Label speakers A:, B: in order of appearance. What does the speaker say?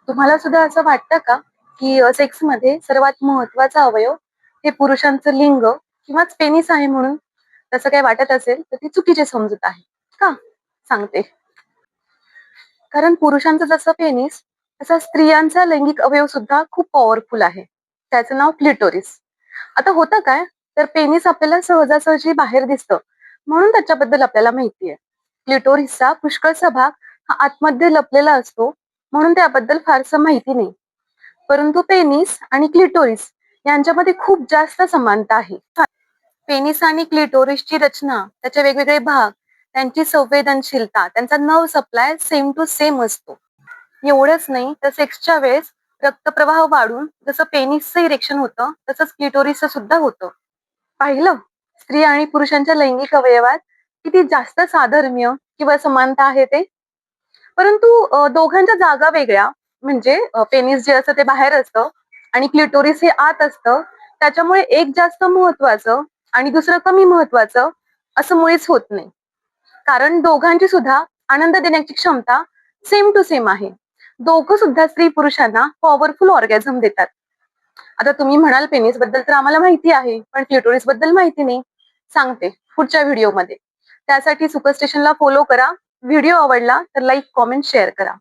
A: तुम्हाला सुद्धा असं वाटतं का, की सेक्समध्ये सर्वात महत्त्वाचा अवयव हे पुरुषांचं लिंग किंवाच पेनिस आहे म्हणून? तसं काही वाटत असेल तर ती चुकीची समजूत आहे. का? सांगते. कारण पुरुषांचं जसं पेनिस, तसा स्त्रियांचा लैंगिक अवयव सुद्धा खूप पॉवरफुल आहे. त्याचं नाव क्लिटोरिस. आता होतं काय, तर पेनिस आपल्याला सहजासहजी बाहेर दिसतं, म्हणून त्याच्याबद्दल आपल्याला माहिती आहे. क्लिटोरिसचा पुष्कळसा भाग हा आतमध्ये लपलेला असतो, म्हणून त्याबद्दल फारसं माहिती नाही. परंतु पेनिस आणि क्लिटोरिस यांच्यामध्ये खूप जास्त समानता आहे. पेनिस आणि क्लिटोरिसची रचना, त्याचे वेगवेगळे भाग, त्यांची संवेदनशीलता, त्यांचा nerve supply same to same असतो. एवढंच नाही तर सेक्सच्या वेळेस रक्तप्रवाह वाढून जसं पेनिसचं इरेक्शन होतं, तसंच क्लिटोरिसचं सुद्धा होतं. पाहिलं? स्त्री आणि पुरुषांच्या लैंगिक अवयवात किती जास्त साधर्म्य किंवा समानता आहे ते. परंतु दोघांच्या जागा वेगळ्या. म्हणजे पेनिस जे असतं ते बाहेर असतं आणि क्लिटोरिस हे आत असतं. त्याच्यामुळे एक जास्त महत्वाचं आणि दुसरं कमी महत्वाचं असं मुळीच होत नाही. कारण दोघांची सुद्धा आनंद देण्याची क्षमता सेम टू सेम आहे. दोघं सुद्धा स्त्री पुरुषांना पॉवरफुल ऑर्गॅझम देतात. आता तुम्ही म्हणाल पेनिस बद्दल तर आम्हाला माहिती आहे, पण क्लिटोरिस बद्दल माहिती नाही. सांगते पुढच्या व्हिडिओमध्ये. त्यासाठी सुपर स्टेशनला फॉलो करा. व्हिडिओ आवडला तर लाईक, कॉमेंट, शेअर करा.